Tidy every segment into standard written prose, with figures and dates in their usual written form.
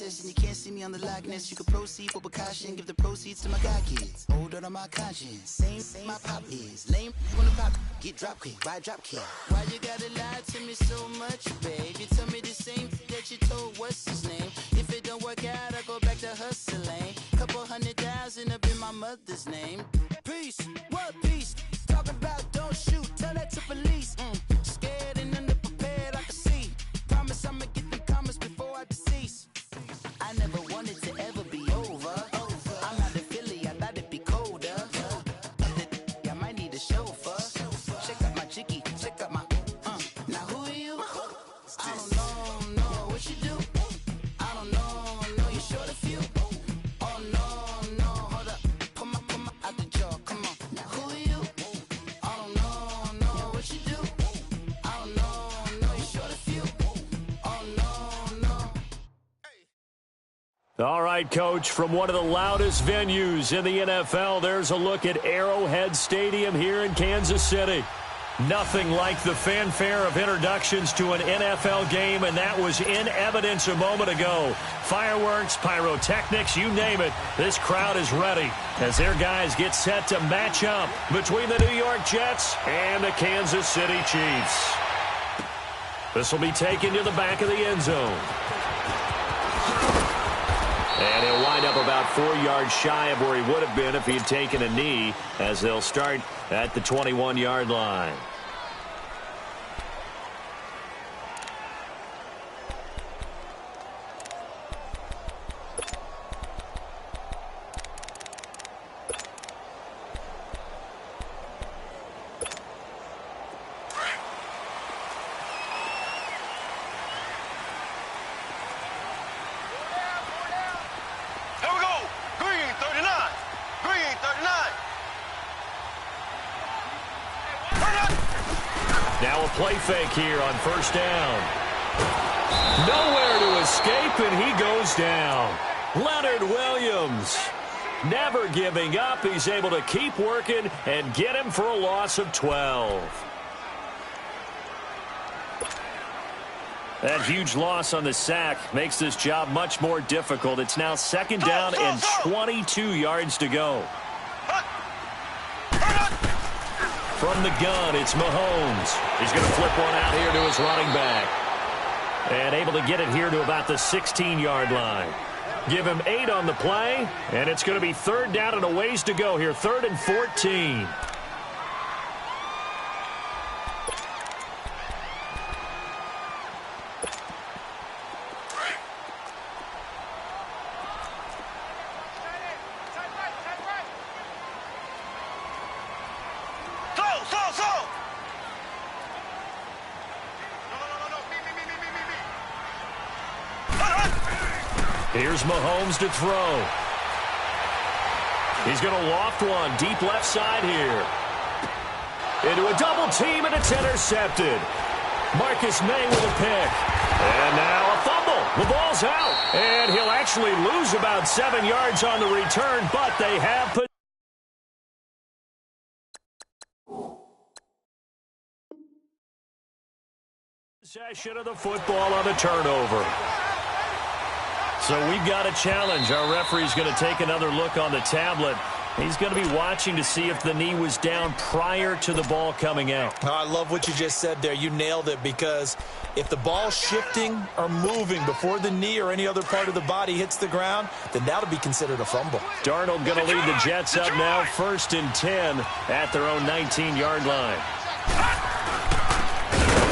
process, and you can't see me on the likeness. You can proceed with precaution, give the proceeds to my God kids. Hold on my conscience, same my pop is. Lame when the pop get drop quick, ride drop kick. Why you gotta lie to me so much, babe? You tell me the same that you told what's his name. If it don't work out, I go back to hustling. Couple 100,000 up in my mother's name. Peace, what peace? Talking about don't shoot, tell that to police. Scared and underprepared, I can see. Promise I'ma get them comments before I decease. I never wanted to ever be over. I'm not a Philly, I thought it'd be colder. I might need a chauffeur. Check out my chicky, check out my. Now who are you? I don't know what you do. I don't know you short a few. Oh no, hold up, pull my out the jaw, come on. Now who are you? I don't know what you do. I don't know you short a few. Oh no. All right, Coach, from one of the loudest venues in the NFL, there's a look at Arrowhead Stadium here in Kansas City. Nothing like the fanfare of introductions to an NFL game, and that was in evidence a moment ago. Fireworks, pyrotechnics, you name it. This crowd is ready as their guys get set to match up between the New York Jets and the Kansas City Chiefs. This will be taken to the back of the end zone. And he'll wind up about 4 yards shy of where he would have been if he had taken a knee, as they'll start at the 21-yard line. Now a play fake here on first down. Nowhere to escape, and he goes down. Leonard Williams, never giving up. He's able to keep working and get him for a loss of 12. That huge loss on the sack makes this job much more difficult. It's now second down and 22 yards to go. From the gun, it's Mahomes. He's going to flip one out here to his running back. And able to get it here to about the 16-yard line. Give him 8 on the play, and it's going to be third down and a ways to go here. 3rd and 14. Here's Mahomes to throw. He's going to loft one deep left side here. Into a double team, and it's intercepted. Marcus May with a pick. And now a fumble. The ball's out. And he'll actually lose about 7 yards on the return, but they have possession of the football on the turnover. So we've got a challenge. Our referee's going to take another look on the tablet. He's going to be watching to see if the knee was down prior to the ball coming out. Oh, I love what you just said there. You nailed it, because if the ball's shifting or moving before the knee or any other part of the body hits the ground, then that'll be considered a fumble. Darnold going to lead the Jets up now, 1st and 10 at their own 19-yard line.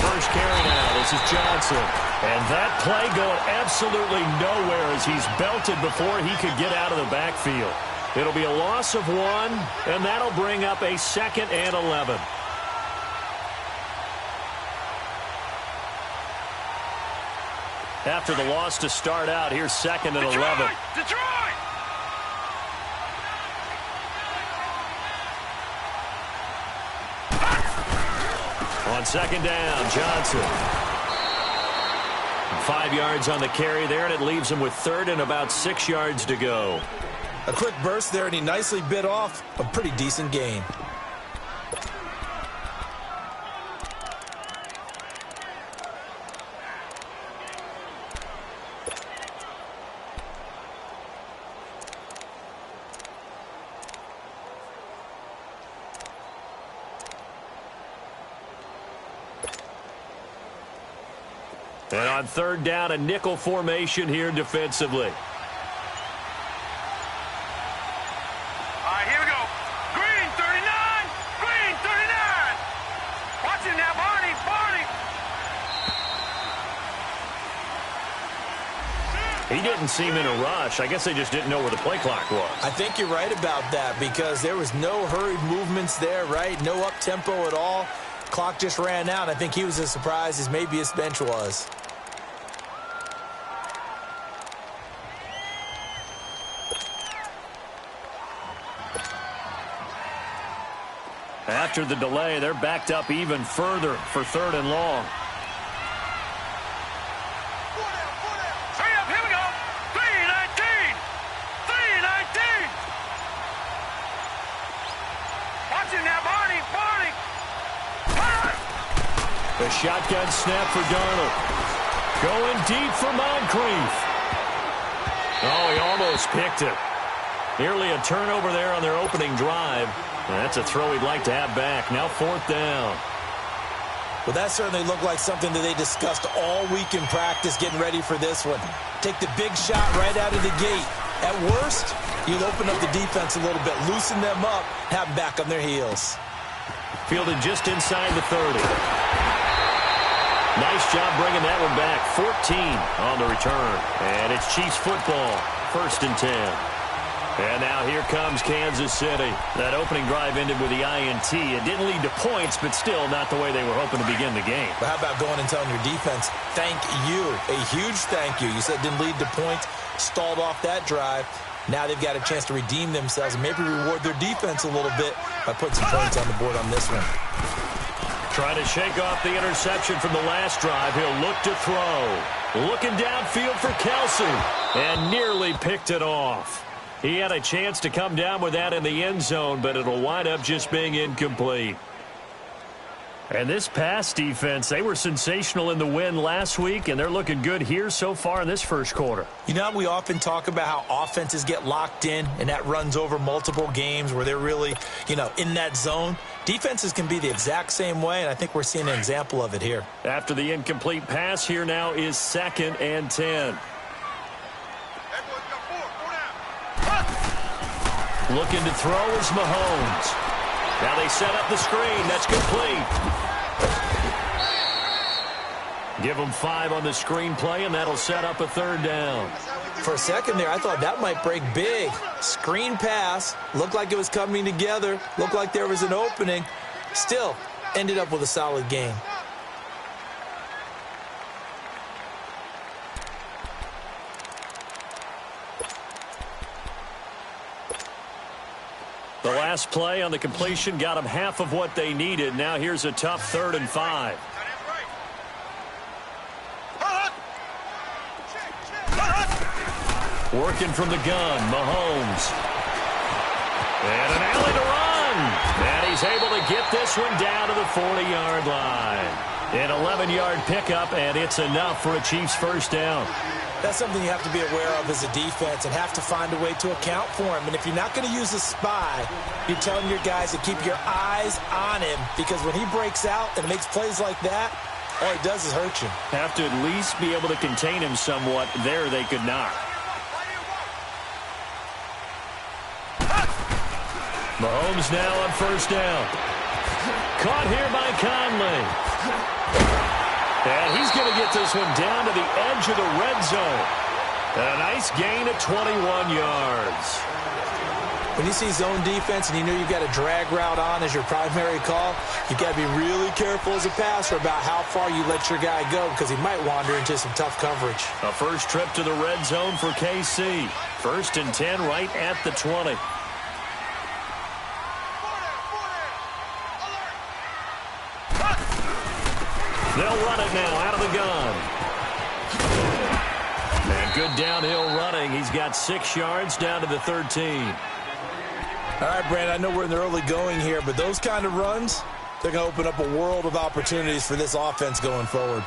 First carry now. This is Johnson. And that play going absolutely nowhere as he's belted before he could get out of the backfield. It'll be a loss of 1, and that'll bring up a 2nd and 11. After the loss to start out, here's 2nd and 11. Detroit! On 2nd down, Johnson. 5 yards on the carry there, and it leaves him with 3rd and about 6 yards to go. A quick burst there, and he nicely bit off a pretty decent gain. And on third down, a nickel formation here defensively. All right, here we go. Green, 39. Green, 39. Watch it now, Barney. Barney. He didn't seem in a rush. I guess they just didn't know where the play clock was. I think you're right about that because there was no hurried movements there, right? No up-tempo at all. Clock just ran out. I think he was as surprised as maybe his bench was. After the delay, they're backed up even further for third and long. Hurry up, here we go. 319. 319. Watch it now, Barney. Barney. The shotgun snap for Darnold. Going deep for Moncrief. Oh, he almost picked it. Nearly a turnover there on their opening drive. That's a throw he'd like to have back. Now fourth down. Well, that certainly looked like something that they discussed all week in practice getting ready for this one. Take the big shot right out of the gate. At worst, you'll open up the defense a little bit, loosen them up, have them back on their heels. Fielded just inside the 30. Nice job bringing that one back. 14 on the return. And it's Chiefs football. First and 10. And now here comes Kansas City. That opening drive ended with the INT. It didn't lead to points, but still not the way they were hoping to begin the game. But how about going and telling your defense, thank you, a huge thank you. You said it didn't lead to points, stalled off that drive. Now they've got a chance to redeem themselves and maybe reward their defense a little bit by putting some points on the board on this one. Trying to shake off the interception from the last drive. He'll look to throw. Looking downfield for Kelsey. And nearly picked it off. He had a chance to come down with that in the end zone, but it'll wind up just being incomplete. And this pass defense, they were sensational in the win last week, and they're looking good here so far in this first quarter. You know, we often talk about how offenses get locked in, and that runs over multiple games where they're really, in that zone. Defenses can be the exact same way, and I think we're seeing an example of it here. After the incomplete pass, here now is 2nd and 10. Looking to throw is Mahomes. Now they set up the screen. That's complete. Give them 5 on the screen play, and that'll set up a third down. For a second there, I thought that might break big. Screen pass. Looked like it was coming together. Looked like there was an opening. Still, ended up with a solid game. The last play on the completion got them half of what they needed. Now here's a tough 3rd and 5. Working from the gun, Mahomes. And an alley to run. And he's able to get this one down to the 40-yard line. An 11-yard pickup, and it's enough for a Chiefs first down. That's something you have to be aware of as a defense and have to find a way to account for him. And if you're not going to use a spy, you're telling your guys to keep your eyes on him, because when he breaks out and makes plays like that, all he does is hurt you. Have to at least be able to contain him somewhat. There they could not. Mahomes now on first down. Caught here by Conley. And he's going to get this one down to the edge of the red zone. And a nice gain of 21 yards. When you see zone defense and you know you've got a drag route on as your primary call, you've got to be really careful as a passer about how far you let your guy go, because he might wander into some tough coverage. A first trip to the red zone for KC. 1st and 10 right at the 20. They'll run it now out of the gun. And good downhill running. He's got 6 yards down to the 13. All right, Brandon, I know we're in the early going here, but those kind of runs, they're going to open up a world of opportunities for this offense going forward.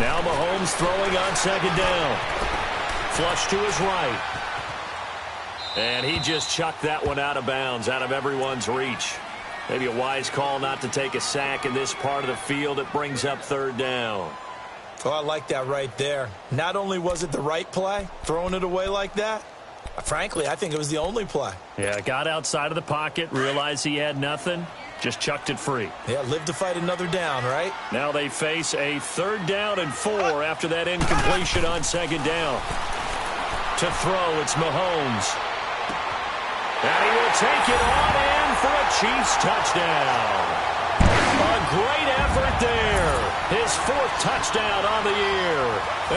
Now Mahomes throwing on second down. Flush to his right. And he just chucked that one out of bounds, out of everyone's reach. Maybe a wise call not to take a sack in this part of the field. It brings up third down. Oh, I like that right there. Not only was it the right play, throwing it away like that, frankly, I think it was the only play. Yeah, got outside of the pocket, realized he had nothing, just chucked it free. Yeah, live to fight another down, right? Now they face a 3rd down and 4 after that incompletion on second down. To throw, it's Mahomes. And he will take it on in for a Chiefs touchdown. A great effort there. His 4th touchdown on the year.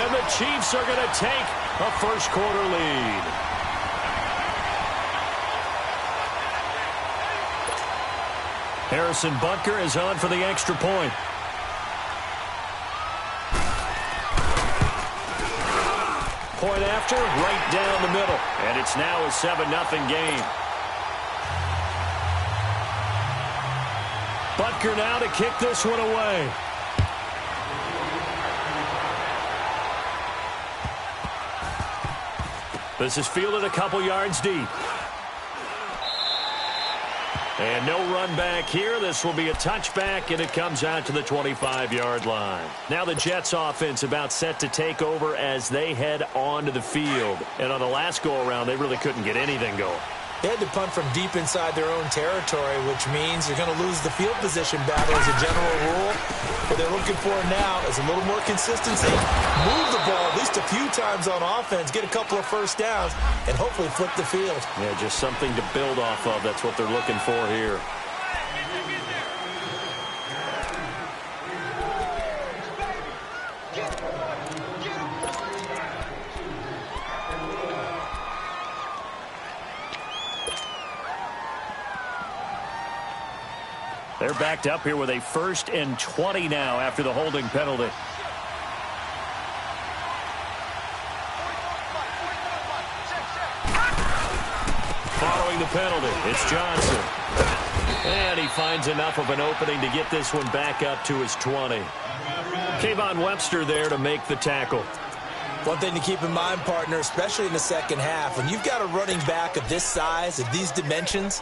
And the Chiefs are going to take a first-quarter lead. Harrison Butker is on for the extra point. Point after, right down the middle. And it's now a 7-0 game. Butker now to kick this one away. This is fielded a couple yards deep. And no run back here. This will be a touchback, and it comes out to the 25-yard line. Now the Jets offense about set to take over as they head onto the field. And on the last go-around, they really couldn't get anything going. They had to punt from deep inside their own territory, which means you're going to lose the field position battle as a general rule. What they're looking for now is a little more consistency. Move the ball at least a few times on offense, get a couple of first downs, and hopefully flip the field. Yeah, just something to build off of. That's what they're looking for here. They're backed up here with a 1st and 20 now after the holding penalty. Following the penalty, it's Johnson. And he finds enough of an opening to get this one back up to his 20. Kayvon Webster there to make the tackle. One thing to keep in mind, partner, especially in the second half, when you've got a running back of this size, of these dimensions,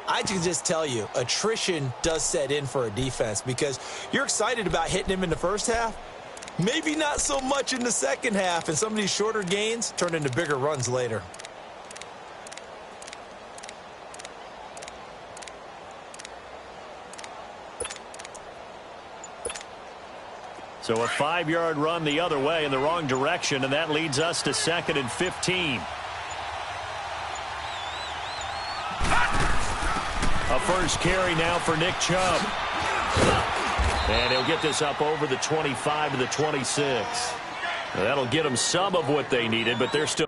I can just tell you, attrition does set in for a defense because you're excited about hitting him in the first half. Maybe not so much in the second half, and some of these shorter gains turn into bigger runs later. So a 5-yard run the other way in the wrong direction, and that leads us to 2nd and 15. A first carry now for Nick Chubb. And he'll get this up over the 25 to the 26. That'll get them some of what they needed, but they're still...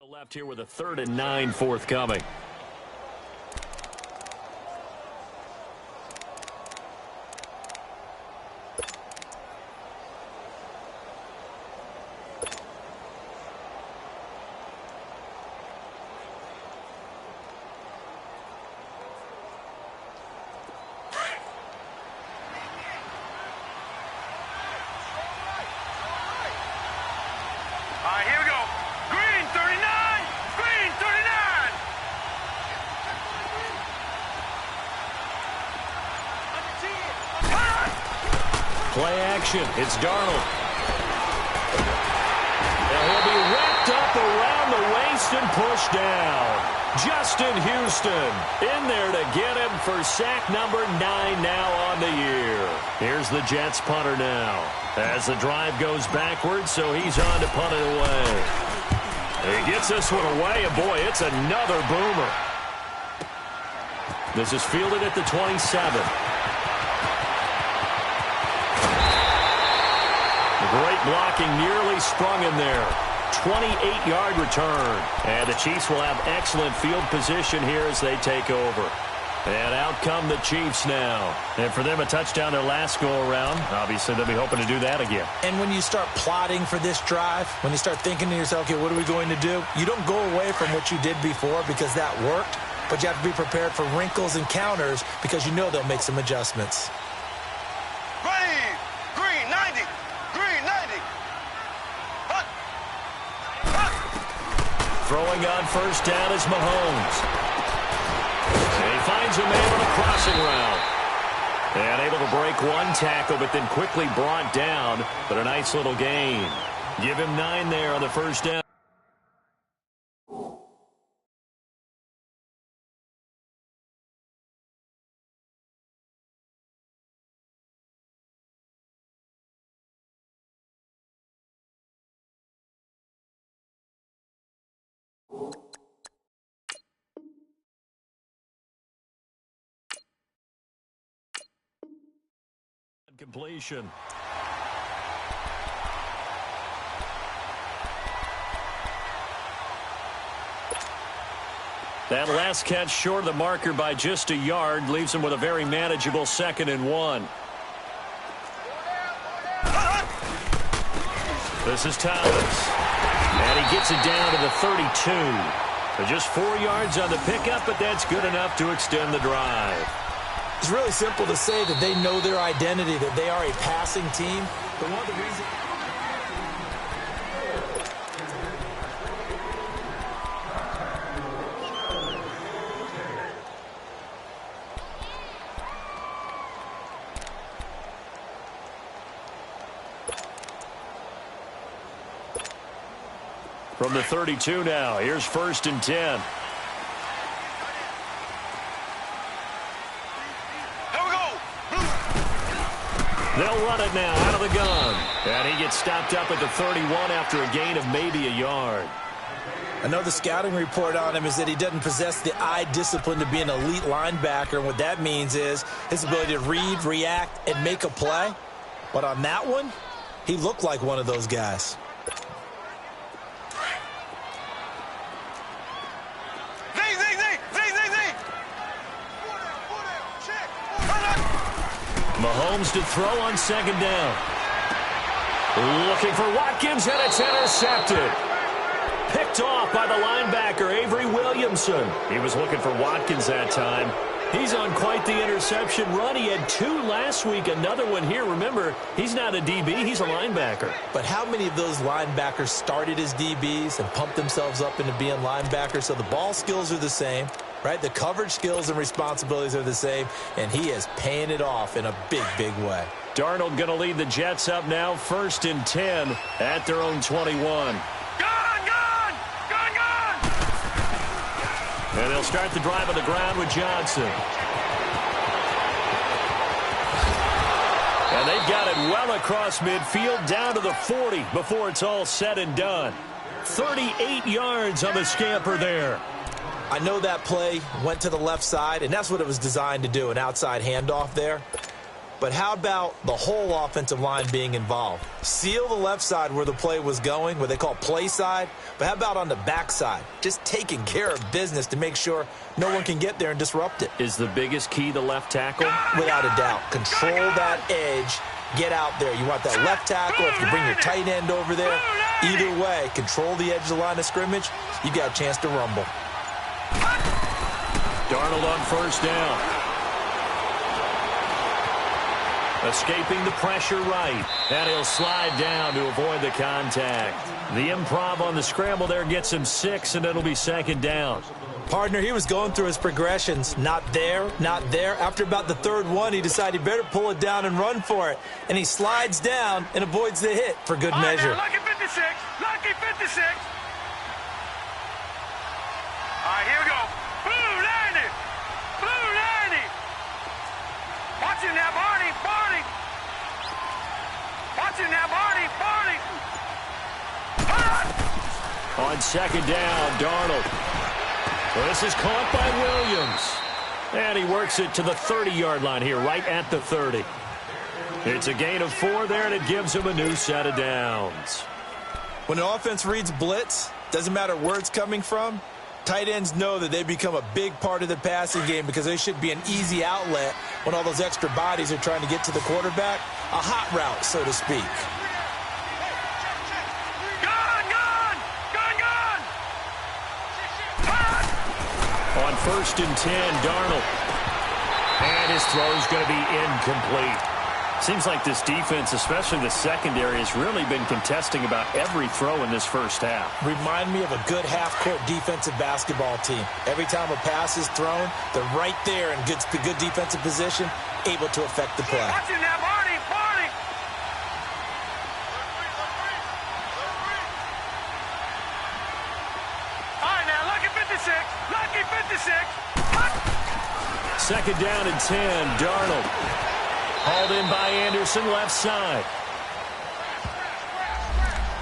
Left here with a 3rd and 9 forthcoming. Here we go. Green 39. Green 39. Play action. It's Darnold. And he'll be wrapped up around the waist and pushed down. Justin Houston in there to get him for sack number 9 now on the year. Here's the Jets punter now as the drive goes backwards, so he's on to punt it away. He gets this one away, and boy, it's another boomer. This is fielded at the 27. Great blocking, nearly sprung in there. 28-yard return. And the Chiefs will have excellent field position here as they take over. And out come the Chiefs now. And for them, a touchdown their last go-around. Obviously, they'll be hoping to do that again. And when you start plotting for this drive, when you start thinking to yourself, okay, what are we going to do? You don't go away from what you did before because that worked, but you have to be prepared for wrinkles and counters because you know they'll make some adjustments. Green 90. Green 90. Hut. Hut. Throwing on first down is Mahomes. He finds a man on a crossing route. And able to break one tackle, but then quickly brought down. But a nice little gain. Give him 9 there on the first down. Completion. That last catch short of the marker by just a yard leaves him with a very manageable 2nd and 1. This is Thomas. And he gets it down to the 32. So just 4 yards on the pickup, but that's good enough to extend the drive. It's really simple to say that they know their identity, that they are a passing team. But one of the reasons... From the 32 now, here's 1st and 10. They'll run it now out of the gun. And he gets stopped up at the 31 after a gain of maybe a yard. I know the scouting report on him is that he doesn't possess the eye discipline to be an elite linebacker. And what that means is his ability to read, react, and make a play. But on that one, he looked like one of those guys. Mahomes to throw on 2nd down. Looking for Watkins, and it's intercepted. Picked off by the linebacker, Avery Williamson. He was looking for Watkins that time. He's on quite the interception run. He had 2 last week, another one here. Remember, he's not a DB, he's a linebacker. But how many of those linebackers started as DBs and pumped themselves up into being linebackers? So the ball skills are the same, right? The coverage skills and responsibilities are the same, and he is paying it off in a big, big way. Darnold going to lead the Jets up now, 1st and 10 at their own 21. And they'll start the drive on the ground with Johnson. And they've got it well across midfield, down to the 40 before it's all said and done. 38 yards on the scamper there. I know that play went to the left side, and that's what it was designed to do, an outside handoff there. But how about the whole offensive line being involved? Seal the left side where the play was going, what they call play side. But how about on the back side? Just taking care of business to make sure no one can get there and disrupt it. Is the biggest key the left tackle? Without a doubt. Control that edge. Get out there. You want that left tackle. If you bring your tight end over there, either way, control the edge of the line of scrimmage, you got a chance to rumble. Darnold on 1st down. Escaping the pressure right. And he'll slide down to avoid the contact. The improv on the scramble there gets him 6, and it'll be 2nd down. Partner, he was going through his progressions. Not there, not there. After about the 3rd one, he decided he better pull it down and run for it. And he slides down and avoids the hit for good measure. Lucky 56. Lucky 56. All right, here we go. Blue 90. Blue 90. Watch it now, Barney. Barney. Watch it now, Barney. Barney. On 2nd down, Darnold. Well, this is caught by Williams. And he works it to the 30-yard line here, right at the 30. It's a gain of 4 there, and it gives them a new set of downs. When an offense reads blitz, doesn't matter where it's coming from, tight ends know that they become a big part of the passing game because they should be an easy outlet when all those extra bodies are trying to get to the quarterback. A hot route, so to speak. On 1st and 10, Darnold. And his throw is going to be incomplete. Seems like this defense, especially the secondary, has really been contesting about every throw in this first half. Remind me of a good half-court defensive basketball team. Every time a pass is thrown, they're right there in good defensive position, able to affect the play. Watching that, Barney! Barney! All right, now, lucky 56. Lucky 56. 2nd down and 10, Darnold. Hauled in by Anderson, left side.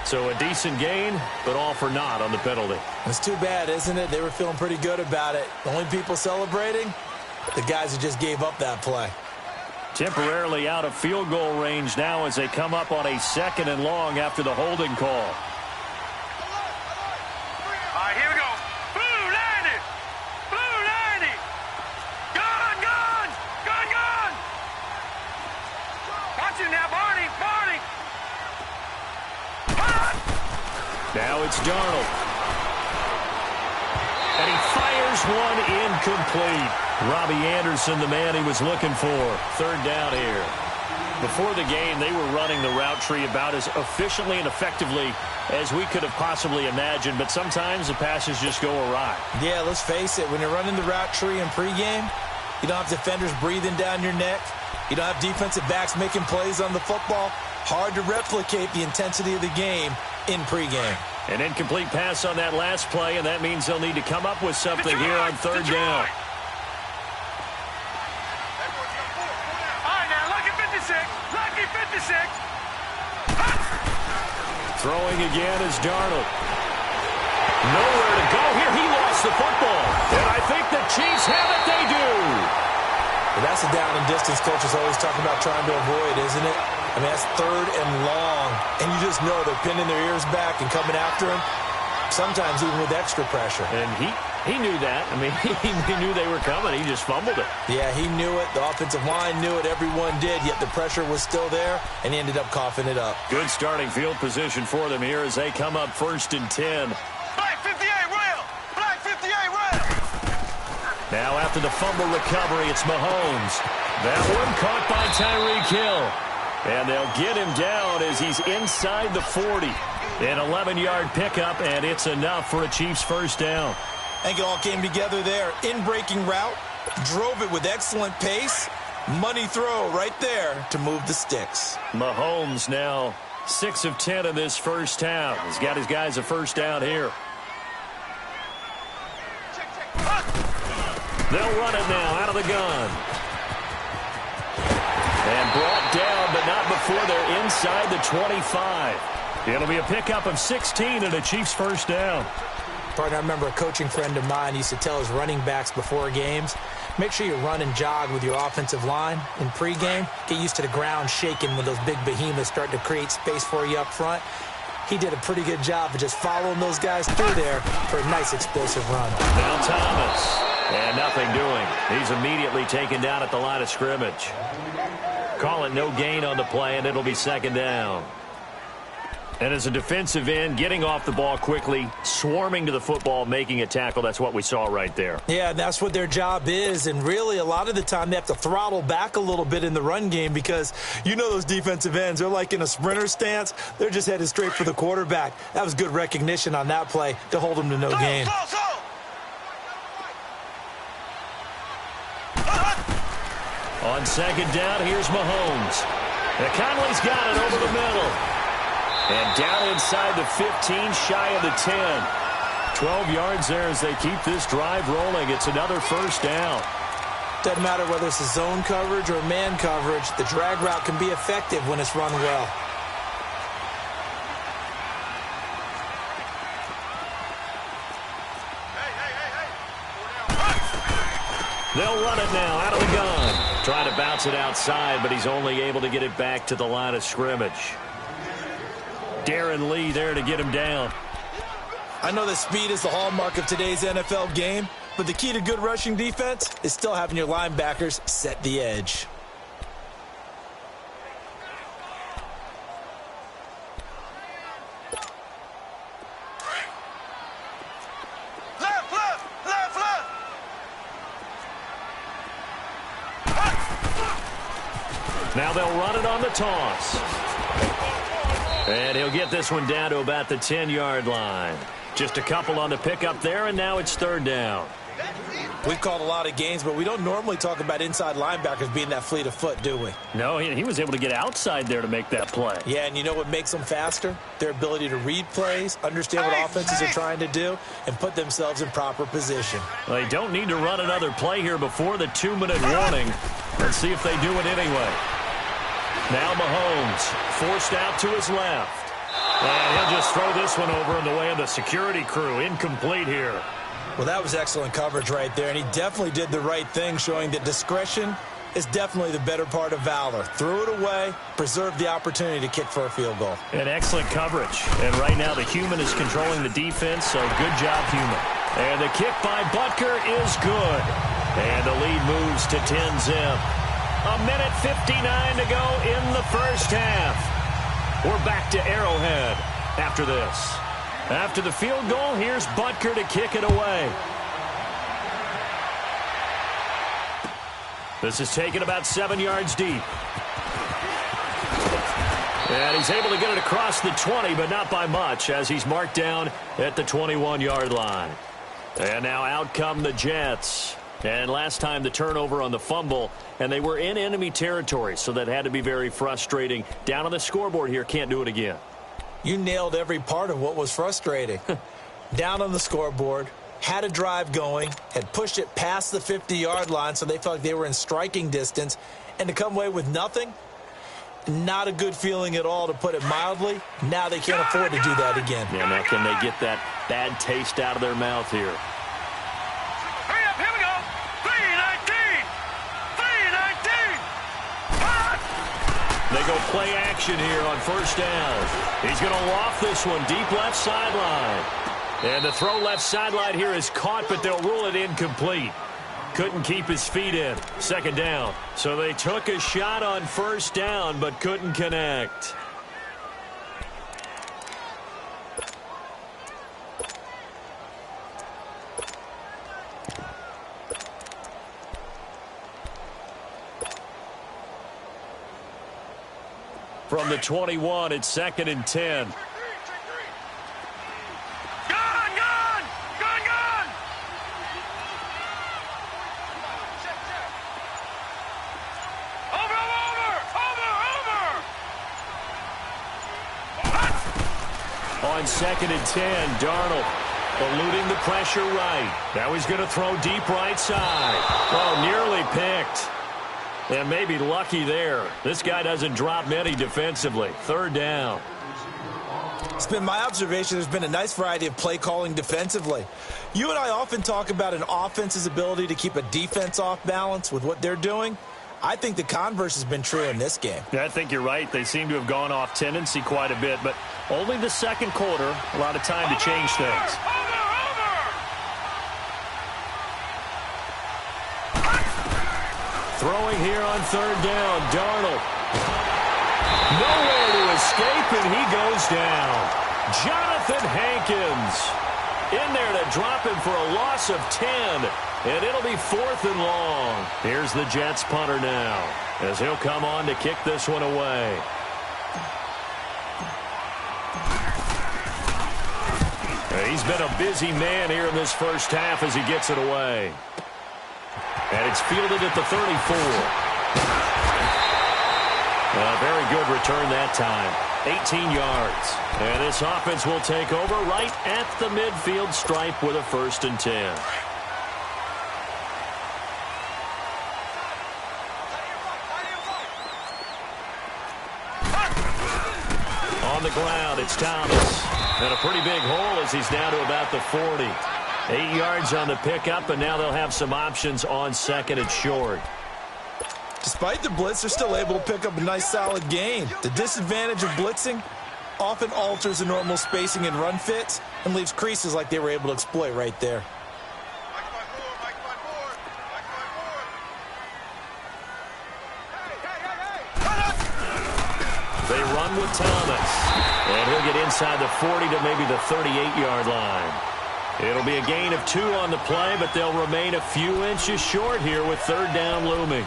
So a decent gain, but all for naught on the penalty. It's too bad, isn't it? They were feeling pretty good about it. The only people celebrating, the guys who just gave up that play. Temporarily out of field goal range now as they come up on a 2nd and long after the holding call. All right, here we go. Blue 90. Blue 90. Gun, gun. Gun, gun. Watching now, Barney. Barney. Now it's Darnold. And he fires one incomplete. Robbie Anderson, the man he was looking for. 3rd down here. Before the game, they were running the route tree about as efficiently and effectively as we could have possibly imagined, but sometimes the passes just go awry. Yeah, let's face it. When you're running the route tree in pregame, you don't have defenders breathing down your neck. You don't have defensive backs making plays on the football. Hard to replicate the intensity of the game in pregame. An incomplete pass on that last play, and that means they'll need to come up with something here on 3rd down. All right, now, lucky 56. Lucky 56. Throwing again is Darnold. Nowhere to go here. He lost the football. And I think the Chiefs have it. They do. Well, that's the down and distance coaches always talk about trying to avoid, isn't it? I mean, that's 3rd and long. And you just know they're pinning their ears back and coming after him, sometimes even with extra pressure. And he knew that. I mean, he knew they were coming. He just fumbled it. Yeah, he knew it. The offensive line knew it. Everyone did, yet the pressure was still there, and he ended up coughing it up. Good starting field position for them here as they come up 1st and 10. Black 58 rail. Black 58 rail. Now after the fumble recovery, it's Mahomes. That one caught by Tyreek Hill. And they'll get him down as he's inside the 40. An 11-yard pickup, and it's enough for a Chiefs 1st down. I think it all came together there. In-breaking route, drove it with excellent pace. Money throw right there to move the sticks. Mahomes now 6 of 10 in this first half. He's got his guys a 1st down here. They'll run it now out of the gun. And brought down, but not before they're inside the 25. It'll be a pickup of 16 and a Chiefs 1st down. Partner, I remember a coaching friend of mine used to tell his running backs before games, make sure you run and jog with your offensive line in pregame. Get used to the ground shaking when those big behemoths start to create space for you up front. He did a pretty good job of just following those guys through there for a nice explosive run. Now Thomas. And nothing doing. He's immediately taken down at the line of scrimmage. Call it no gain on the play, and it'll be 2nd down. And as a defensive end, getting off the ball quickly, swarming to the football, making a tackle, that's what we saw right there. Yeah, that's what their job is, and really a lot of the time they have to throttle back a little bit in the run game because you know those defensive ends, they're like in a sprinter stance. They're just headed straight for the quarterback. That was good recognition on that play to hold them to no gain. On 2nd down, here's Mahomes. Now Conley's got it over the middle. And down inside the 15, shy of the 10. 12 yards there as they keep this drive rolling. It's another 1st down. Doesn't matter whether it's a zone coverage or man coverage, the drag route can be effective when it's run well. They'll run it now out of the gun. Trying to bounce it outside, but he's only able to get it back to the line of scrimmage. Darren Lee there to get him down. I know that speed is the hallmark of today's NFL game, but the key to good rushing defense is still having your linebackers set the edge. Now they'll run it on the toss. And he'll get this one down to about the 10-yard line. Just a couple on the pickup there, and now it's third down. We've called a lot of games, but we don't normally talk about inside linebackers being that fleet of foot, do we? No, he was able to get outside there to make that play. Yeah, and you know what makes them faster? Their ability to read plays, understand what offenses are trying to do, and put themselves in proper position. Well, they don't need to run another play here before the 2-minute warning. Let's see if they do it anyway. Now Mahomes forced out to his left. And he'll just throw this one over in the way of the security crew. Incomplete here. Well, that was excellent coverage right there, and he definitely did the right thing, showing that discretion is definitely the better part of valor. Threw it away, preserved the opportunity to kick for a field goal. And excellent coverage. And right now the human is controlling the defense, so good job, human. And the kick by Butker is good. And the lead moves to 10-zip. 1:59 to go in the first half. We're back to Arrowhead after this. After the field goal, here's Butker to kick it away. This is taken about 7 yards deep. And he's able to get it across the 20, but not by much, as he's marked down at the 21-yard line. And now out come the Jets. And last time the turnover on the fumble, and they were in enemy territory, so that had to be very frustrating. Down on the scoreboard here, can't do it again. You nailed every part of what was frustrating. Down on the scoreboard, had a drive going, had pushed it past the 50-yard line, so they felt like they were in striking distance, and to come away with nothing, not a good feeling at all, to put it mildly. Now they can't afford to do that again. Yeah, now can they get that bad taste out of their mouth here? Hurry up, here we go. 3-19. 3-19. They go play action here on first down. He's going to loft this one deep left sideline. And the throw left sideline here is caught, but they'll rule it incomplete. Couldn't keep his feet in. Second down. So they took a shot on first down, but couldn't connect. From the 21, it's 2nd and 10. On 2nd and 10, Darnold eluding the pressure right. Now he's going to throw deep right side. Oh, nearly picked. And maybe lucky there. This guy doesn't drop many defensively. Third down. It's been my observation there's been a nice variety of play calling defensively. You and I often talk about an offense's ability to keep a defense off balance with what they're doing. I think the converse has been true in this game. Yeah, I think you're right. They seem to have gone off tendency quite a bit, but only the second quarter, a lot of time to change things. Throwing here on third down, Darnold. Nowhere to escape, and he goes down. Jonathan Hankins in there to drop him for a loss of 10. And it'll be 4th and long. Here's the Jets punter now, as he'll come on to kick this one away. He's been a busy man here in this first half as he gets it away. And it's fielded at the 34. A very good return that time. 18 yards. And this offense will take over right at the midfield stripe with a 1st and 10. On the ground, it's Thomas. And a pretty big hole as he's down to about the 40. 8 yards on the pickup, and now they'll have some options on 2nd and short. Despite the blitz, they're still able to pick up a nice, solid gain. The disadvantage of blitzing often alters the normal spacing and run fits and leaves creases like they were able to exploit right there. They run with Thomas, and he'll get inside the 40 to maybe the 38-yard line. It'll be a gain of 2 on the play, but they'll remain a few inches short here with third down looming.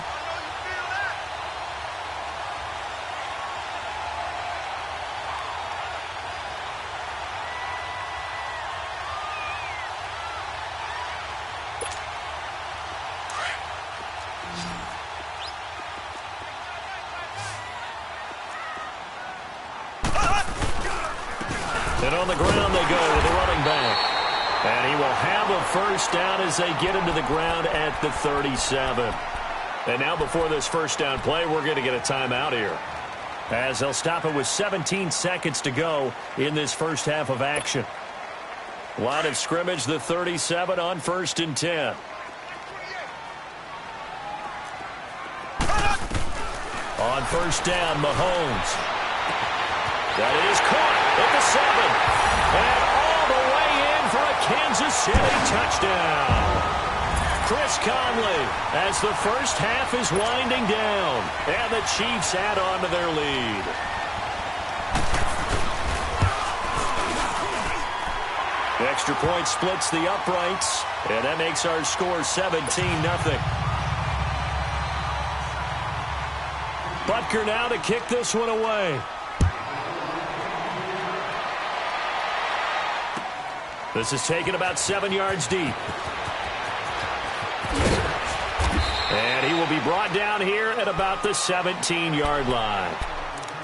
And on the ground they go with the running back. And he will have a first down as they get into the ground at the 37. And now before this first down play, we're going to get a timeout here, as they'll stop it with 17 seconds to go in this first half of action. Line of scrimmage, the 37 on 1st and 10. On first down, Mahomes. That is caught at the 7. And all the way in for a Kansas City touchdown. Chris Conley, as the first half is winding down, and the Chiefs add on to their lead. The extra point splits the uprights, and that makes our score 17-0. Butker now to kick this one away. This is taken about 7 yards deep. And he will be brought down here at about the 17-yard line.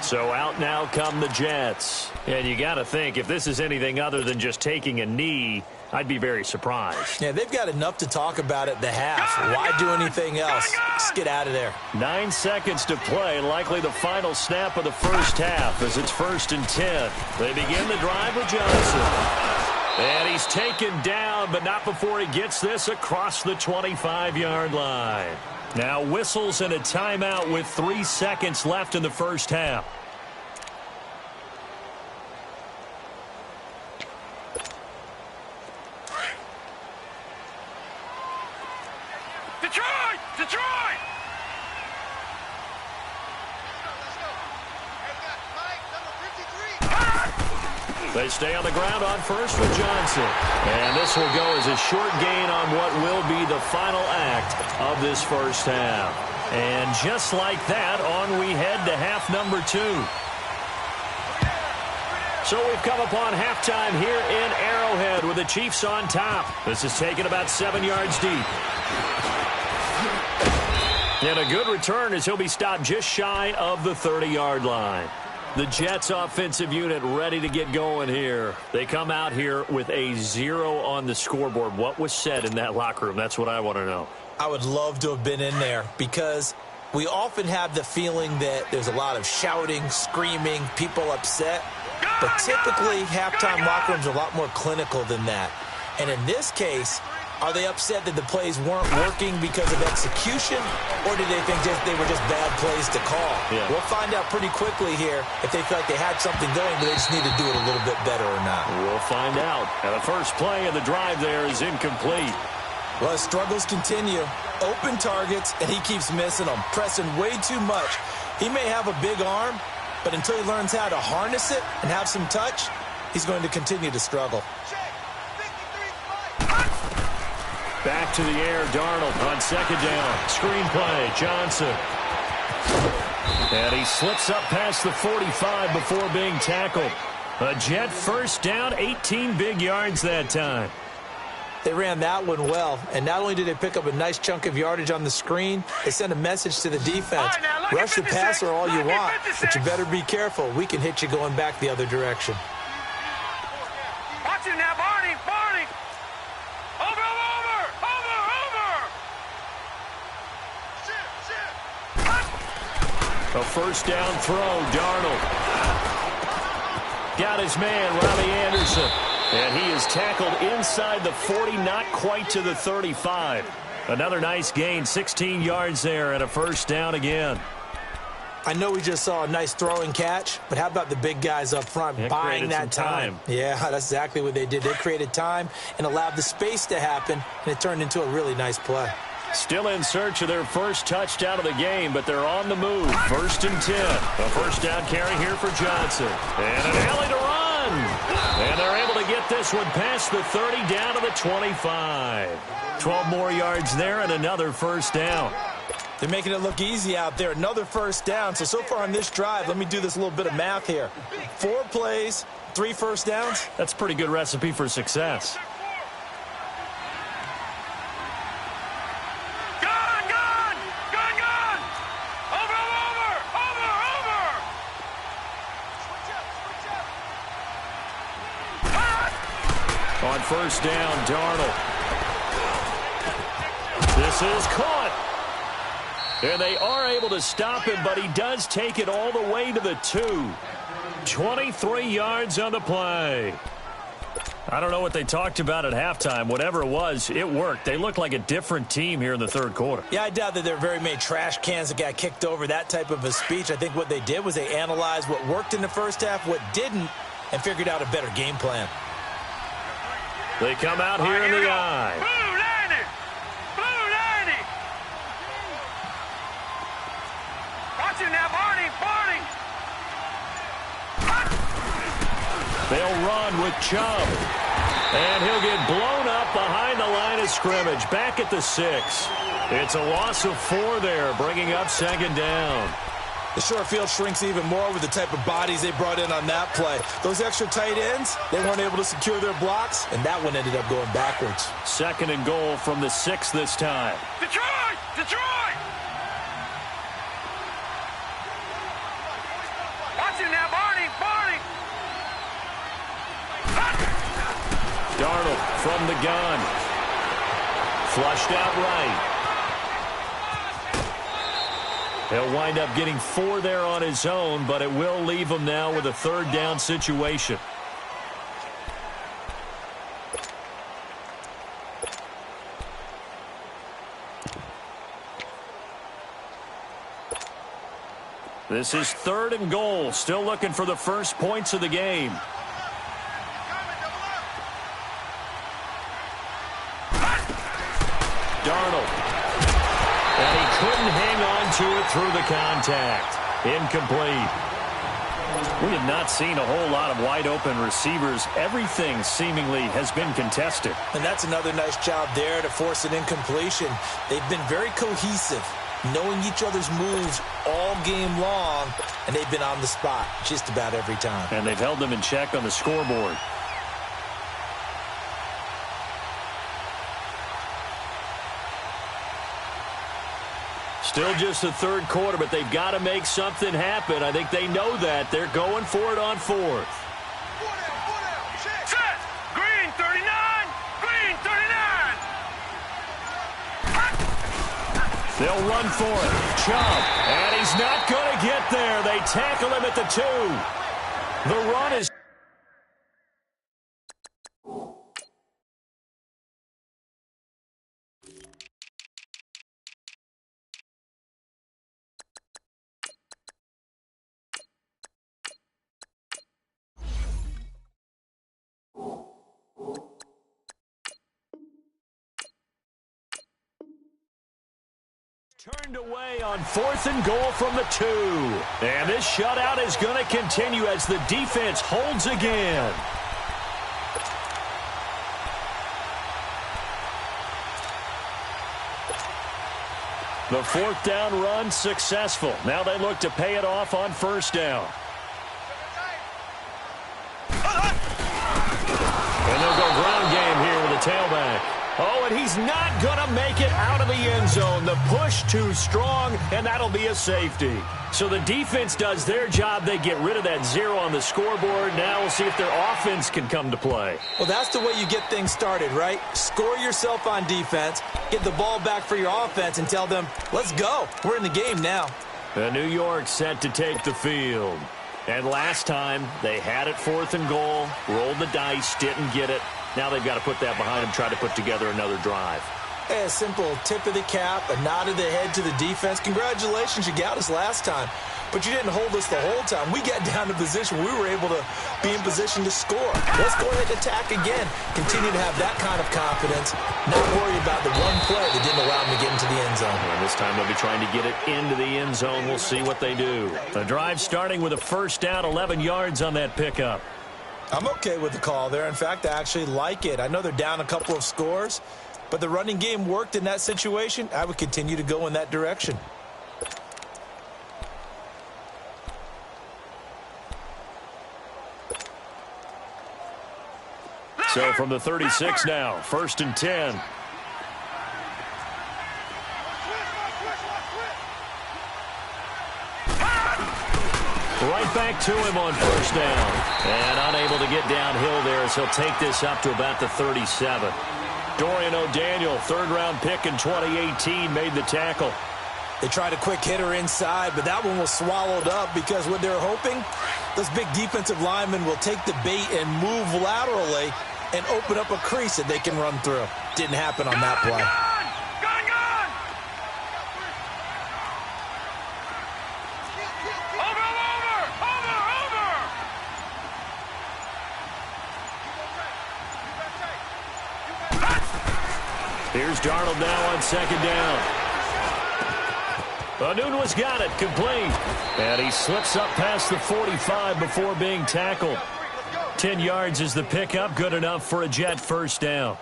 So out now come the Jets. And you got to think, if this is anything other than just taking a knee, I'd be very surprised. Yeah, they've got enough to talk about at the half. Why do anything else? Just get out of there. 9 seconds to play, likely the final snap of the first half as it's 1st and 10. They begin the drive with Johnson. And he's taken down, but not before he gets this across the 25-yard line. Now whistles and a timeout with 3 seconds left in the first half. Detroit! Detroit! They stay on the ground on first with Johnson. And this will go as a short gain on what will be the final act of this first half. And just like that, on we head to half number 2. So we've come upon halftime here in Arrowhead with the Chiefs on top. This is taken about 7 yards deep. And a good return as he'll be stopped just shy of the 30-yard line. The Jets offensive unit ready to get going here. They come out here with a 0 on the scoreboard. What was said in that locker room? That's what I want to know. I would love to have been in there because we often have the feeling that there's a lot of shouting, screaming, people upset. But typically, halftime locker rooms are a lot more clinical than that. And in this case, are they upset that the plays weren't working because of execution, or did they think they were just bad plays to call? Yeah. We'll find out pretty quickly here if they feel like they had something going, but they just need to do it a little bit better or not. We'll find out. And the first play of the drive there is incomplete. Well, his struggles continue. Open targets, and he keeps missing them, pressing way too much. He may have a big arm, but until he learns how to harness it and have some touch, he's going to continue to struggle. Back to the air, Darnold on second down. Screen play, Johnson. And he slips up past the 45 before being tackled. A Jet first down, 18 big yards that time. They ran that one well, and not only did they pick up a nice chunk of yardage on the screen, they sent a message to the defense. Rush the passer all you want, but you better be careful. We can hit you going back the other direction. Watch it now, Barney! Barney! Over! A first down throw, Darnold. Got his man, Robbie Anderson. And he is tackled inside the 40, not quite to the 35. Another nice gain, 16 yards there and a first down again. I know we just saw a nice throwing catch, but how about the big guys up front buying that time? Yeah, that's exactly what they did. They created time and allowed the space to happen, and it turned into a really nice play. Still in search of their first touchdown of the game, but they're on the move. 1st and 10. A first down carry here for Johnson. And an alley to run. And they're able to get this one past the 30 down to the 25. 12 more yards there and another first down. They're making it look easy out there. Another first down. So far on this drive, let me do this little bit of math here. 4 plays, 3 first downs. That's a pretty good recipe for success. On first down, Darnold. This is caught. And they are able to stop him, but he does take it all the way to the 2. 23 yards on the play. I don't know what they talked about at halftime. Whatever it was, it worked. They look like a different team here in the third quarter. Yeah, I doubt that there are very many trash cans that got kicked over, that type of a speech. I think what they did was they analyzed what worked in the first half, what didn't, and figured out a better game plan. They come out here in the eye. Blue 90! Blue 90! Watch it now, Barney! Barney! They'll run with Chubb. And he'll get blown up behind the line of scrimmage. Back at the 6. It's a loss of 4 there, bringing up 2nd down. The short field shrinks even more with the type of bodies they brought in on that play. Those extra tight ends, they weren't able to secure their blocks, and that one ended up going backwards. 2nd and goal from the 6 this time. Detroit! Detroit! Watch it now, Barney! Barney! Darnold from the gun. Flushed out right. He'll wind up getting 4 there on his own, but it will leave him now with a 3rd down situation. This is 3rd and goal. Still looking for the first points of the game. Darnold. And he couldn't hang on to it through the contact. Incomplete. We have not seen a whole lot of wide-open receivers. Everything seemingly has been contested. And that's another nice job there to force an incompletion. They've been very cohesive, knowing each other's moves all game long, and they've been on the spot just about every time. And they've held them in check on the scoreboard. Still just the 3rd quarter, but they've got to make something happen. I think they know that. They're going for it on 4th. Set! Green 39! Green 39! They'll run for it. Chubb. And he's not going to get there. They tackle him at the 2. The run is... turned away on 4th and goal from the 2. And this shutout is going to continue as the defense holds again. The 4th down run successful. Now they look to pay it off on 1st down. And they'll go ground game here with a tailback. Oh, and he's not going to make it out of the end zone. The push too strong, and that'll be a safety. So the defense does their job. They get rid of that 0 on the scoreboard. Now we'll see if their offense can come to play. Well, that's the way you get things started, right? Score yourself on defense, get the ball back for your offense, and tell them, let's go. We're in the game now. New York set to take the field. And last time, they had it 4th and goal, rolled the dice, didn't get it. Now they've got to put that behind them, try to put together another drive. Hey, a simple tip of the cap, a nod of the head to the defense. Congratulations, you got us last time, but you didn't hold us the whole time. We got down to position. We were able to be in position to score. Let's go ahead and attack again. Continue to have that kind of confidence. Not worry about the one play that didn't allow them to get into the end zone. And this time they'll be trying to get it into the end zone. We'll see what they do. The drive starting with a first down, 11 yards on that pickup. I'm okay with the call there. In fact, I actually like it. I know they're down a couple of scores, but the running game worked in that situation. I would continue to go in that direction. So from the 36 now, 1st and 10. Right back to him on first down. And unable to get downhill there as he'll take this up to about the 37. Dorian O'Daniel, third-round pick in 2018, made the tackle. They tried a quick hitter inside, but that one was swallowed up because what they're hoping, those big defensive linemen will take the bait and move laterally and open up a crease that they can run through. Didn't happen on that play. Here's Darnold now on second down. Anunwa's got it, complete. And he slips up past the 45 before being tackled. 10 yards is the pickup, good enough for a Jet first down.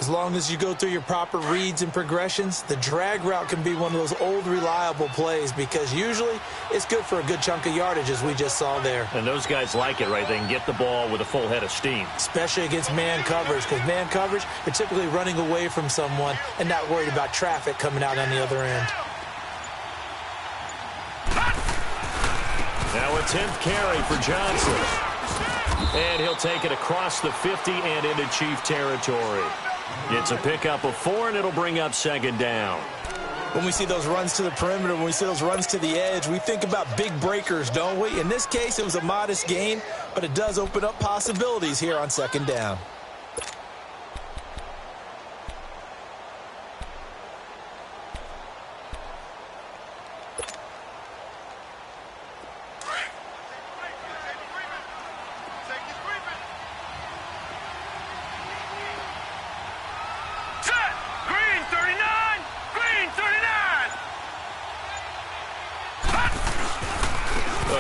As long as you go through your proper reads and progressions, the drag route can be one of those old reliable plays because usually it's good for a good chunk of yardage as we just saw there. And those guys like it, right? They can get the ball with a full head of steam. Especially against man coverage because man coverage, you're typically running away from someone and not worried about traffic coming out on the other end. Now a 10th carry for Johnson. And he'll take it across the 50 and into Chief territory. It's a pickup of 4, and it'll bring up second down. When we see those runs to the perimeter, when we see those runs to the edge, we think about big breakers, don't we? In this case, it was a modest gain, but it does open up possibilities here on second down.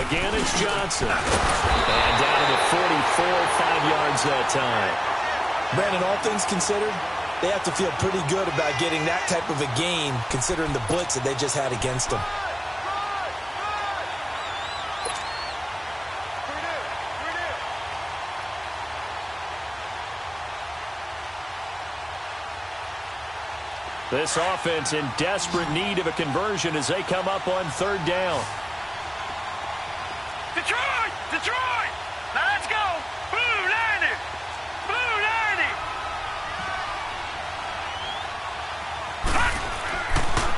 Again, it's Johnson. And down to the 44, 5 yards that time. Brandon, all things considered, they have to feel pretty good about getting that type of a gain considering the blitz that they just had against them. This offense in desperate need of a conversion as they come up on third down. Detroit! Detroit! Now let's go! Blue 90! Blue 90!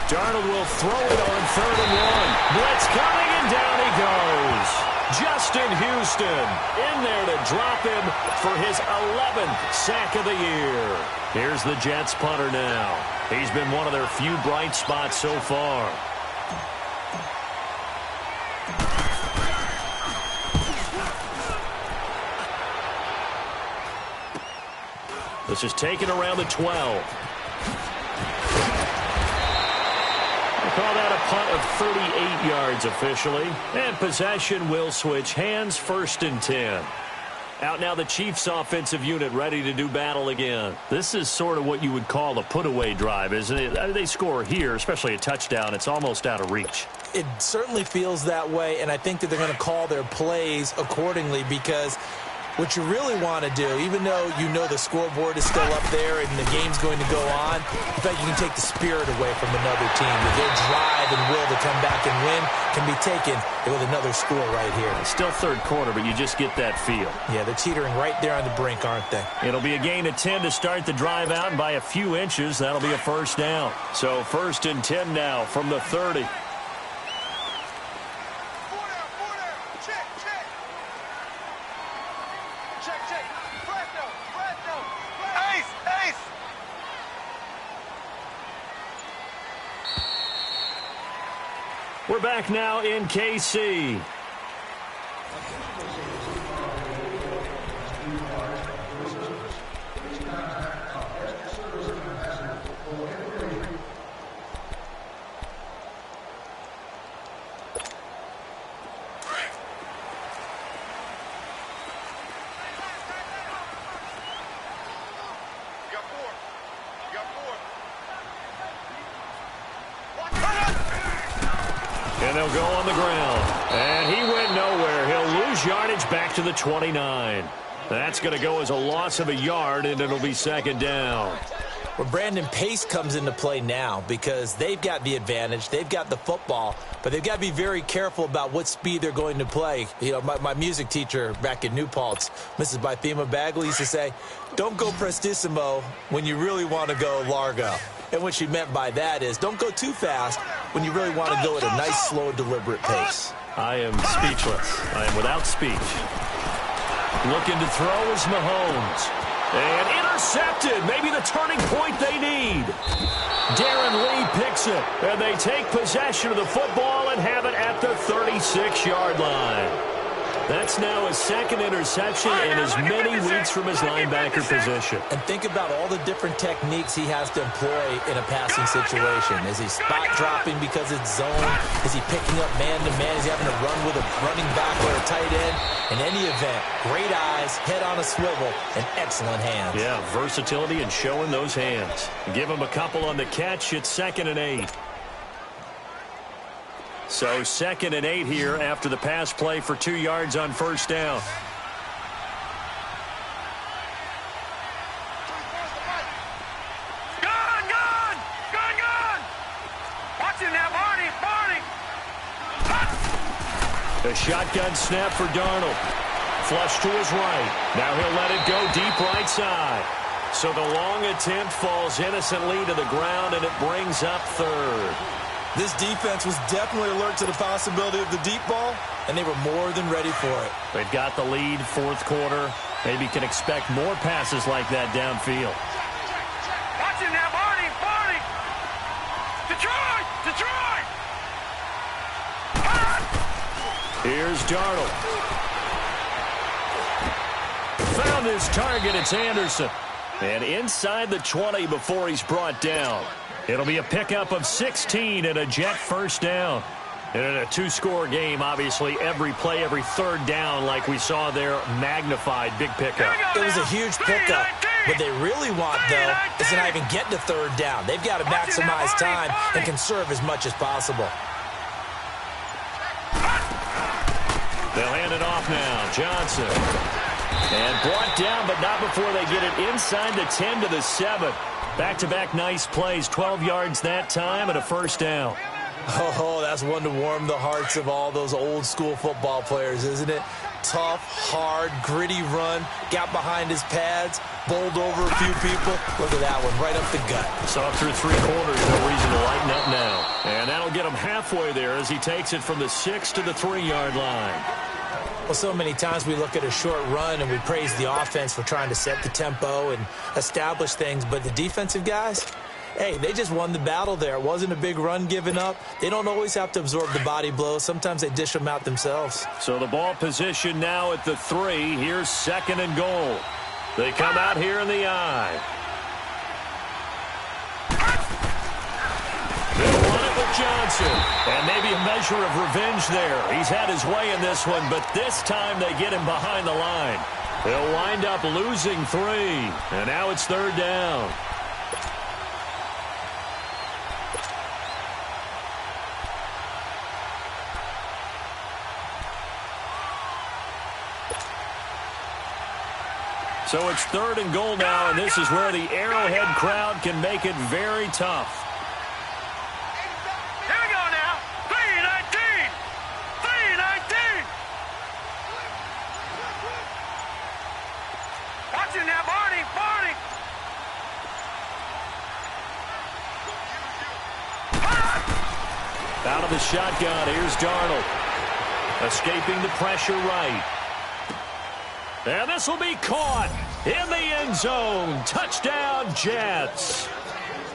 Darnold will throw it on 3rd and 1. Blitz coming, and down he goes. Justin Houston in there to drop him for his 11th sack of the year. Here's the Jets punter now. He's been one of their few bright spots so far. This is taken around the 12. They call that a punt of 38 yards officially. And possession will switch hands, 1st and 10. Out now the Chiefs offensive unit ready to do battle again. This is sort of what you would call a put-away drive, isn't it? They score here, especially a touchdown. It's almost out of reach. It certainly feels that way, and I think that they're going to call their plays accordingly because what you really want to do, even though you know the scoreboard is still up there and the game's going to go on, in fact, you can take the spirit away from another team. Their drive and will to come back and win can be taken with another score right here. It's still third quarter, but you just get that feel. Yeah, they're teetering right there on the brink, aren't they? It'll be a gain of 10 to start the drive out, and by a few inches, that'll be a first down. So 1st and 10 now from the 30. We're back now in KC. And they'll go on the ground. And he went nowhere. He'll lose yardage back to the 29. That's going to go as a loss of a yard, and it'll be second down. Well, Brandon, pace comes into play now because they've got the advantage. They've got the football, but they've got to be very careful about what speed they're going to play. You know, my music teacher back in New Paltz, Mrs. BmgFrogg's, used to say, don't go prestissimo when you really want to go largo. And what she meant by that is don't go too fast when you really want to go at a nice, slow, deliberate pace. I am speechless. I am without speech. Looking to throw is Mahomes. And intercepted. Maybe the turning point they need. Darren Lee picks it. And they take possession of the football and have it at the 36-yard line. That's now his second interception in as many weeks from his linebacker position. And think about all the different techniques he has to employ in a passing situation. Is he spot dropping because it's zone? Is he picking up man-to-man? Is he having to run with a running back or a tight end? In any event, great eyes, head on a swivel, and excellent hands. Yeah, versatility and showing those hands. Give him a couple on the catch. It's 2nd and 8. So 2nd and 8 here after the pass play for 2 yards on first down. Gone! Watch him now, Barney! A shotgun snap for Darnold. Flush to his right. Now he'll let it go deep right side. So the long attempt falls innocently to the ground, and it brings up 3rd. This defense was definitely alert to the possibility of the deep ball, and they were more than ready for it. They've got the lead, 4th quarter. Maybe can expect more passes like that downfield. Watch him now, Barney! Detroit! Here's Darnold. Found his target. It's Anderson. And inside the 20 before he's brought down. It'll be a pickup of 16 and a Jet first down. And in a 2-score game, obviously, every play, every 3rd down, like we saw there, magnified, big pickup. It was a huge pickup. What they really want, though, is to not even get to 3rd down. They've got to maximize time and conserve as much as possible. They'll hand it off now. Johnson. And brought down, but not before they get it inside the 10 to the 7. Back-to-back nice plays, 12 yards that time and a first down. Oh, that's one to warm the hearts of all those old-school football players, isn't it? Tough, hard, gritty run, got behind his pads, bowled over a few people. Look at that one, right up the gut. Saw through 3 quarters, no reason to lighten up now. And that'll get him halfway there as he takes it from the 6 to the 3-yard line. Well, so many times we look at a short run and we praise the offense for trying to set the tempo and establish things, but the defensive guys, hey, they just won the battle there. It wasn't a big run given up. They don't always have to absorb the body blows. Sometimes they dish them out themselves. So the ball position now at the 3. Here's 2nd and goal. They come out here in the I. They'll run it with Johnson. And maybe a measure of revenge there. He's had his way in this one, but this time they get him behind the line. They'll wind up losing 3. And now it's 3rd down. So it's 3rd and goal now, and this is where the Arrowhead crowd can make it very tough. Here we go now. 3-19. Watch him now, Barney. Out of the shotgun, here's Darnold. Escaping the pressure right. And this will be caught in the end zone. Touchdown, Jets.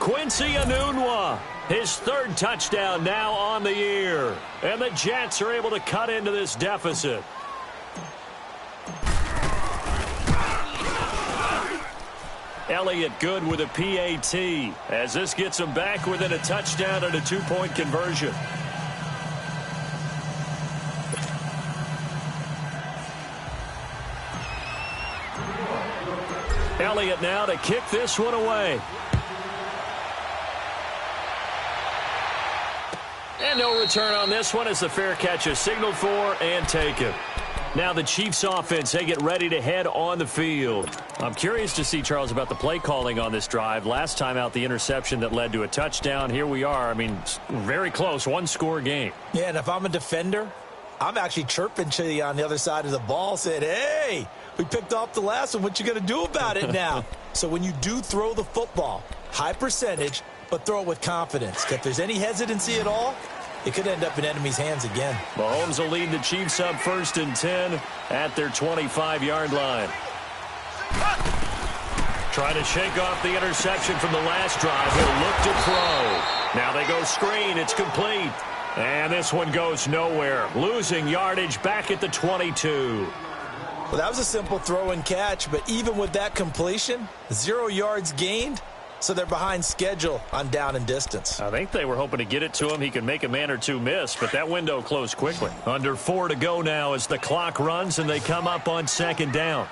Quincy Enunwa, his third touchdown now on the year. And the Jets are able to cut into this deficit. Elliott good with a PAT as this gets him back within a touchdown and a two-point conversion. Elliott now to kick this one away. And no return on this one as the fair catch is signaled for and taken. Now the Chiefs offense, they get ready to head on the field. I'm curious to see, Charles, about the play calling on this drive. Last time out, the interception that led to a touchdown. Here we are. I mean, very close, one-score game. Yeah, and if I'm a defender, I'm actually chirping to you on the other side of the ball, saying, hey, we picked off the last one. What you going to do about it now? So when you do throw the football, high percentage, but throw it with confidence. If there's any hesitancy at all, it could end up in enemy's hands again. Mahomes will lead the Chiefs up 1st and 10 at their 25-yard line. Trying to shake off the interception from the last drive. He'll look to throw. Now they go screen. It's complete. And this one goes nowhere. Losing yardage back at the 22. Well, that was a simple throw and catch, but even with that completion, 0 yards gained. So they're behind schedule on down and distance. I think they were hoping to get it to him. He could make a man or two miss, but that window closed quickly. Under 4 to go now as the clock runs and they come up on 2nd down.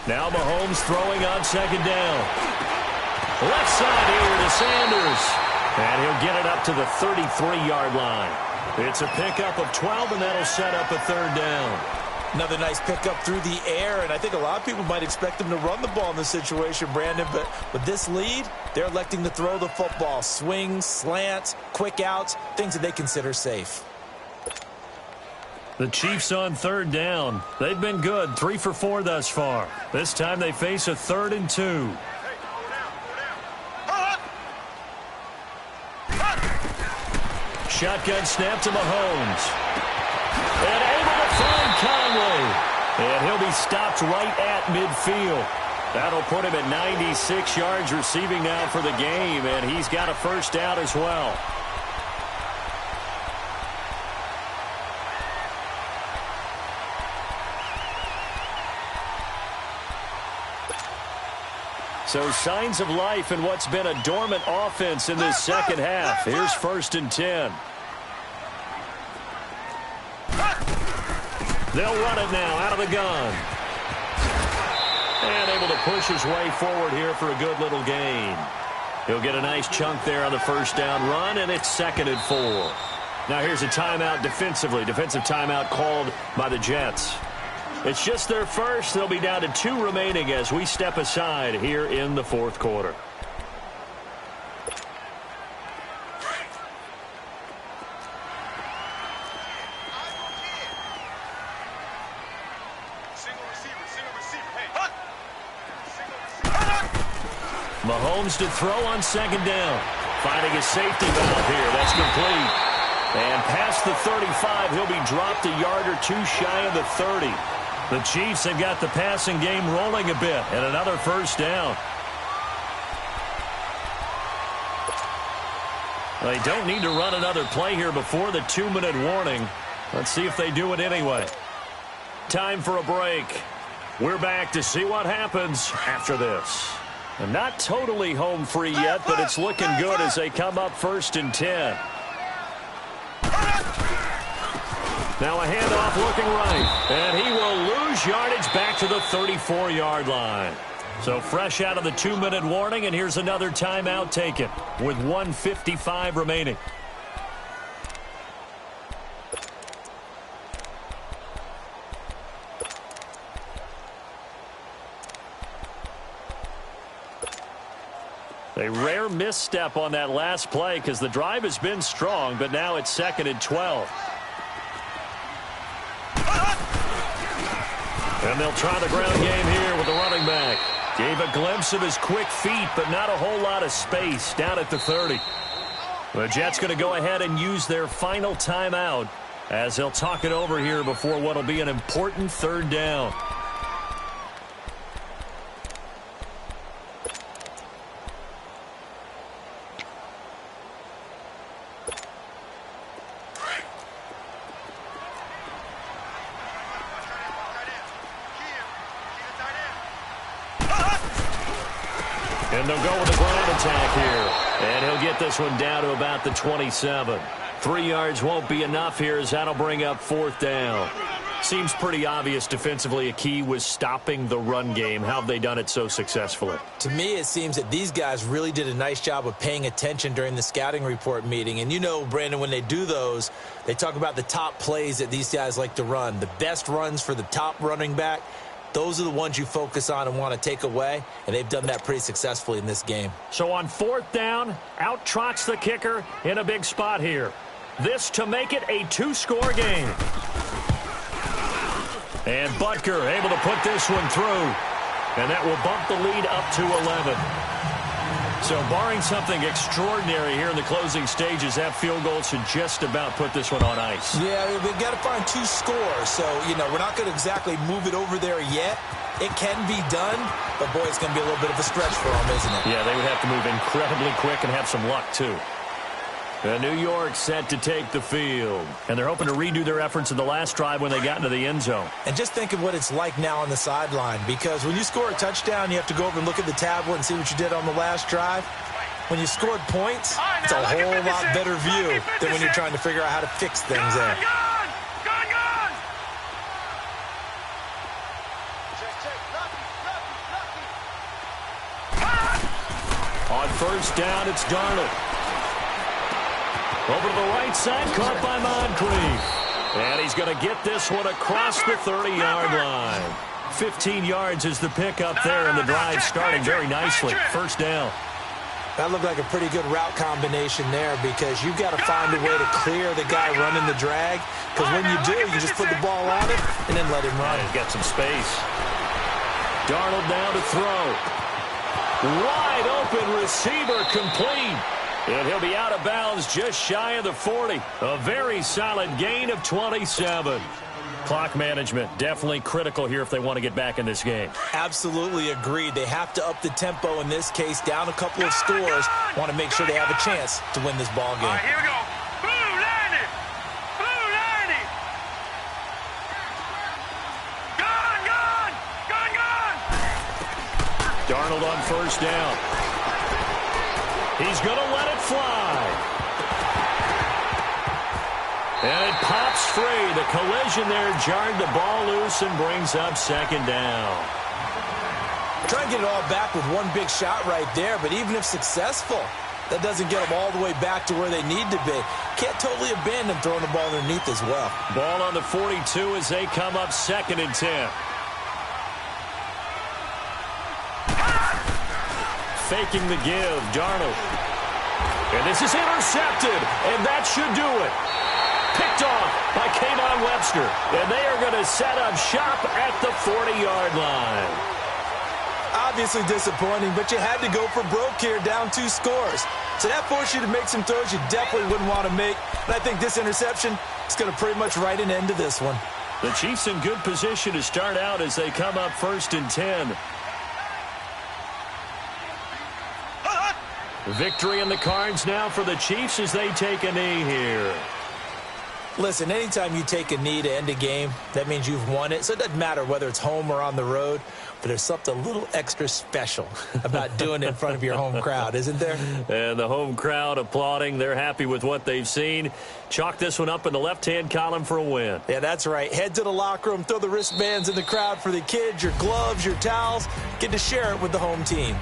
Now Mahomes throwing on 2nd down. Left side here to Sanders. And he'll get it up to the 33-yard line. It's a pickup of 12, and that'll set up a 3rd down. Another nice pickup through the air, and I think a lot of people might expect them to run the ball in this situation, Brandon, but with this lead, they're electing to throw the football. Swings, slants, quick outs, things that they consider safe. The Chiefs on 3rd down. They've been good, 3 for 4 thus far. This time they face a 3rd and 2. Shotgun snap to Mahomes. And able to find Conley. And he'll be stopped right at midfield. That'll put him at 96 yards receiving now for the game, and he's got a 1st down as well. So signs of life in what's been a dormant offense in this second half. Here's 1st and 10. They'll run it now out of the gun. And able to push his way forward here for a good little gain. He'll get a nice chunk there on the 1st down run, and it's 2nd and 4. Now here's a timeout defensively. Defensive timeout called by the Jets. It's just their first. They'll be down to 2 remaining as we step aside here in the 4th quarter. Mahomes to throw on 2nd down. Finding a safety valve here. That's complete. And past the 35, he'll be dropped a yard or 2 shy of the 30. The Chiefs have got the passing game rolling a bit, and another 1st down. They don't need to run another play here before the 2-minute warning. Let's see if they do it anyway. Time for a break. We're back to see what happens after this. And not totally home free yet, but it's looking good as they come up 1st and 10. Now a handoff looking right, and he will lose yardage back to the 34-yard line. So fresh out of the 2-minute warning, and here's another timeout taken with 1:55 remaining. A rare misstep on that last play because the drive has been strong, but now it's 2nd and 12. And they'll try the ground game here with the running back. Gave a glimpse of his quick feet, but not a whole lot of space down at the 30. The Jets going to go ahead and use their final timeout as they'll talk it over here before what will be an important 3rd down. they'll go with the ground attack here. And he'll get this one down to about the 27. 3 yards won't be enough here as that'll bring up 4th down. Seems pretty obvious defensively a key was stopping the run game. How have they done it so successfully? To me, it seems that these guys really did a nice job of paying attention during the scouting report meeting. And you know, Brandon, when they do those, they talk about the top plays that these guys like to run. The best runs for the top running back, those are the ones you focus on and want to take away. And they've done that pretty successfully in this game. So on 4th down, out trots the kicker in a big spot here. This to make it a 2-score game. And Butker able to put this one through. And that will bump the lead up to 11. So barring something extraordinary here in the closing stages, that field goal should just about put this one on ice. Yeah, we've got to find 2 scores. So, you know, we're not going to exactly move it over there yet. It can be done, but, boy, it's going to be a little bit of a stretch for them, isn't it? Yeah, they would have to move incredibly quick and have some luck, too. New York set to take the field. And they're hoping to redo their efforts in the last drive when they got into the end zone. And just think of what it's like now on the sideline, because when you score a touchdown, you have to go over and look at the tablet and see what you did on the last drive. When you scored points, it's a whole lot better view than when you're trying to figure out how to fix things there. On 1st down, it's Darnold. Over to the right side, caught by Moncrief. And he's going to get this one across the 30-yard line. 15 yards is the pickup there, and the drive starting very nicely. 1st down. That looked like a pretty good route combination there, because you've got to find a way to clear the guy running the drag. Because when you do, you just put the ball on him and then let him run. He's got some space. Darnold down to throw. Wide open receiver complete. And he'll be out of bounds just shy of the 40. A very solid gain of 27. Clock management definitely critical here if they want to get back in this game. Absolutely agreed. They have to up the tempo in this case, down a couple of scores. Want to make sure they have a chance to win this ball game. All right, here we go. Blue landed. Blue landed. Gone, gone. Gone, gone. Darnold on 1st down. He's going to let it fly. And it pops free. The collision there jarred the ball loose and brings up 2nd down. Try and get it all back with one big shot right there, but even if successful, that doesn't get them all the way back to where they need to be. Can't totally abandon throwing the ball underneath as well. Ball on the 42 as they come up 2nd and 10. Faking the give, Darnold. And this is intercepted, and that should do it. Picked off by Kayvon Webster, and they are going to set up shop at the 40-yard line. Obviously disappointing, but you had to go for broke here, down 2 scores. So that forced you to make some throws you definitely wouldn't want to make. And I think this interception is going to pretty much write an end to this one. The Chiefs in good position to start out as they come up 1st and 10. Victory in the cards now for the Chiefs as they take a knee here. Listen, anytime you take a knee to end a game, that means you've won it. So it doesn't matter whether it's home or on the road, but there's something a little extra special about doing it in front of your home crowd, isn't there? And the home crowd applauding. They're happy with what they've seen. Chalk this one up in the left-hand column for a win. Yeah, that's right. Head to the locker room, throw the wristbands in the crowd for the kids, your gloves, your towels. Get to share it with the home team.